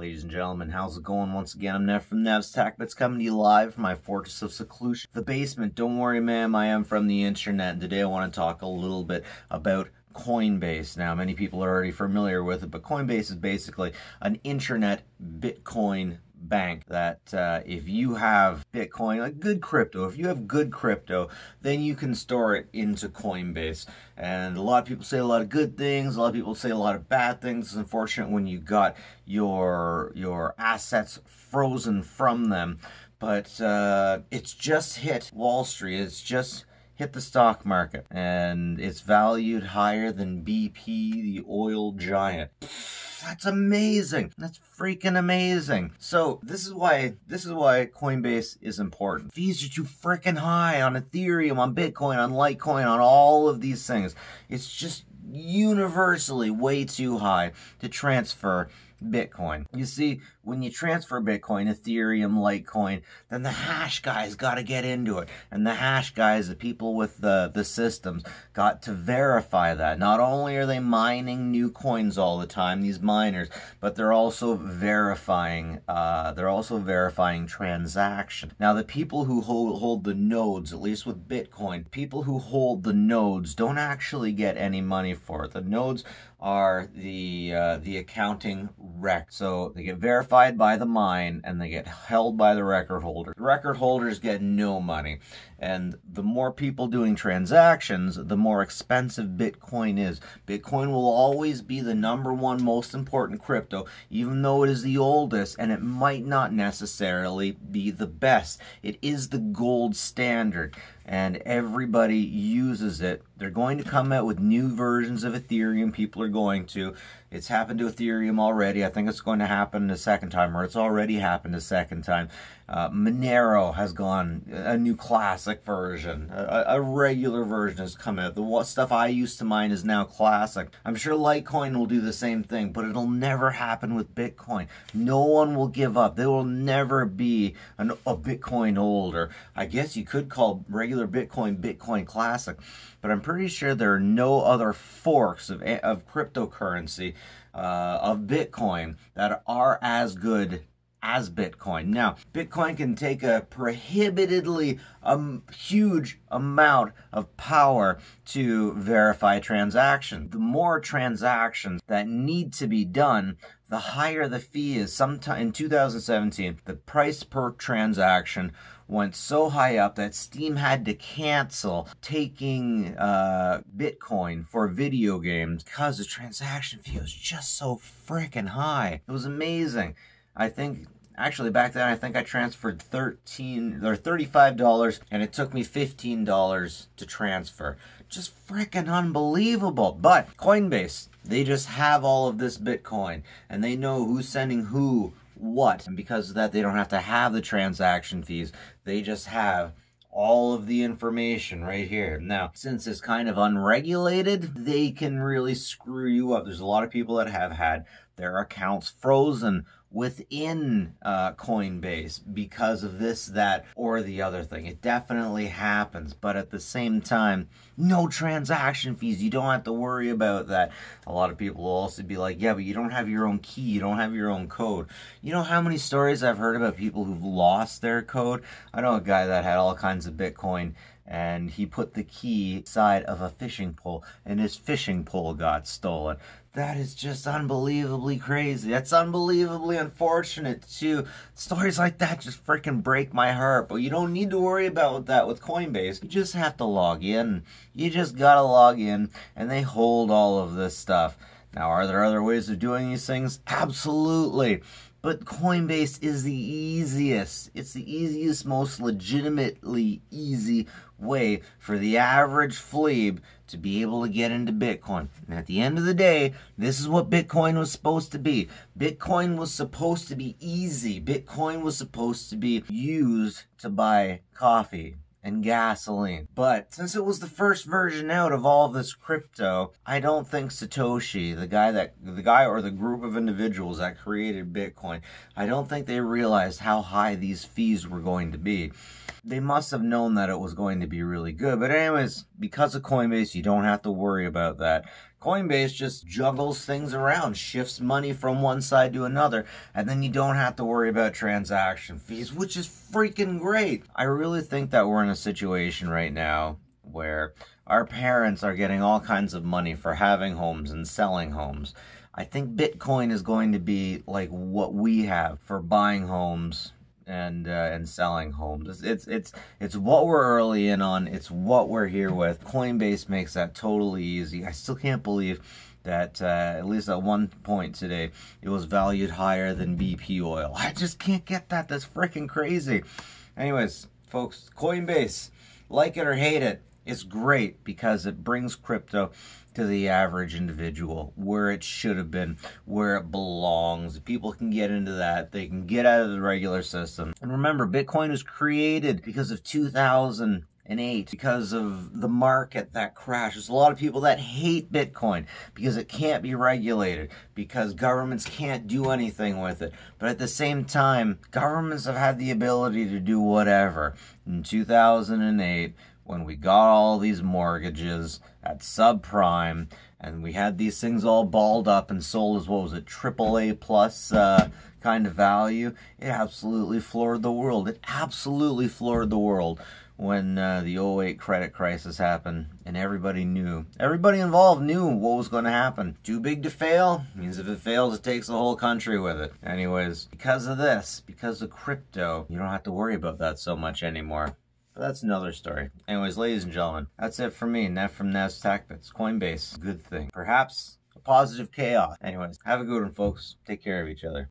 Ladies and gentlemen, how's it going? Once again, I'm Nev from Nasdaq, but it's coming to you live from my fortress of seclusion, the basement. Don't worry, ma'am, I am from the internet, and today I want to talk a little bit about Coinbase. Now, many people are already familiar with it, but Coinbase is basically an internet Bitcoin bank that if you have Bitcoin, like good crypto, if you have good crypto, then you can store it into Coinbase. And a lot of people say a lot of good things, a lot of people say a lot of bad things. It's unfortunate when you got your assets frozen from them, but it's just hit Wall Street. It's just hit the stock market, and it's valued higher than BP, the oil giant. That's amazing. That's freaking amazing. So this is why Coinbase is important. Fees are too freaking high on Ethereum, on Bitcoin, on Litecoin, on all of these things. It's just universally way too high to transfer Bitcoin. You see, when you transfer Bitcoin, Ethereum, Litecoin, then the hash guys got to get into it. And the hash guys, the people with the systems, got to verify that. Not only are they mining new coins all the time, these miners, but they're also verifying transaction. Now, the people who hold the nodes, at least with Bitcoin, people who hold the nodes don't actually get any money for it. The nodes are the accounting rec. So they get verified by the mine and they get held by the record holder. The record holders get no money. And the more people doing transactions, the more expensive Bitcoin is. Bitcoin will always be the #1 most important crypto, even though it is the oldest, and it might not necessarily be the best. It is the gold standard, and everybody uses it. They're going to come out with new versions of Ethereum. People are going to. It's happened to Ethereum already. I think it's going to happen a second time, or it's already happened a second time. Monero has gone a new classic version. A regular version has come out. The stuff I used to mine is now classic. I'm sure Litecoin will do the same thing, but it'll never happen with Bitcoin. No one will give up. There will never be a Bitcoin older. I guess you could call regular Bitcoin Classic, but I'm pretty sure there are no other forks of cryptocurrency, of Bitcoin, that are as good as Bitcoin. Now, Bitcoin can take a prohibitively huge amount of power to verify transactions. The more transactions that need to be done, the higher the fee is. Sometime in 2017, the price per transaction went so high up that Steam had to cancel taking Bitcoin for video games because the transaction fee was just so freaking high. It was amazing. I think, actually back then, I think I transferred $35, and it took me $15 to transfer. Just freaking unbelievable. But Coinbase, they just have all of this Bitcoin, and they know who's sending who what. And because of that, they don't have to have the transaction fees. They just have all of the information right here. Now, since it's kind of unregulated, they can really screw you up. There's a lot of people that have had their accounts frozen within Coinbase because of this, that, or the other thing. It definitely happens, but at the same time, no transaction fees. You don't have to worry about that. A lot of people will also be like, yeah, but you don't have your own key. You don't have your own code. You know how many stories I've heard about people who've lost their code? I know a guy that had all kinds of Bitcoin, and he put the key inside of a fishing pole, and his fishing pole got stolen. That is just unbelievably crazy. That's unbelievably unfortunate, too. Stories like that just freaking break my heart. But you don't need to worry about that with Coinbase. You just have to log in. You just gotta log in, and they hold all of this stuff. Now, are there other ways of doing these things? Absolutely. But Coinbase is the easiest. It's the easiest, most legitimately easy way for the average fleeb to be able to get into Bitcoin. And at the end of the day, this is what Bitcoin was supposed to be. Bitcoin was supposed to be easy. Bitcoin was supposed to be used to buy coffee and gasoline. But since it was the first version out of all this crypto, I don't think Satoshi, the guy or the group of individuals that created Bitcoin, I don't think they realized how high these fees were going to be. They must have known that it was going to be really good. But anyways, because of Coinbase, you don't have to worry about that. Coinbase just juggles things around, shifts money from one side to another, and then you don't have to worry about transaction fees, which is freaking great. I really think that we're in a situation right now where our parents are getting all kinds of money for having homes and selling homes. I think Bitcoin is going to be like what we have for buying homes and selling homes. It's what we're early in on. It's what we're here with. Coinbase makes that totally easy. I still can't believe that at least at one point today it was valued higher than BP oil. I just can't get that. That's freaking crazy. Anyways, folks, Coinbase, like it or hate it, it's great because it brings crypto to the average individual where it should have been, where it belongs. People can get into that. They can get out of the regular system. And remember, Bitcoin was created because of 2008, because of the market that crashed. There's a lot of people that hate Bitcoin because it can't be regulated, because governments can't do anything with it. But at the same time, governments have had the ability to do whatever. In 2008, when we got all these mortgages at subprime, and we had these things all balled up and sold as, what was it, AAA plus kind of value, it absolutely floored the world. It absolutely floored the world when the '08 credit crisis happened, and everybody involved knew what was going to happen. Too big to fail means if it fails, it takes the whole country with it. Anyways, because of this, because of crypto, you don't have to worry about that so much anymore. But that's another story. Anyways, ladies and gentlemen, that's it for me. Net from Nasdaq. That's Coinbase. Good thing. Perhaps a positive chaos. Anyways, have a good one, folks. Take care of each other.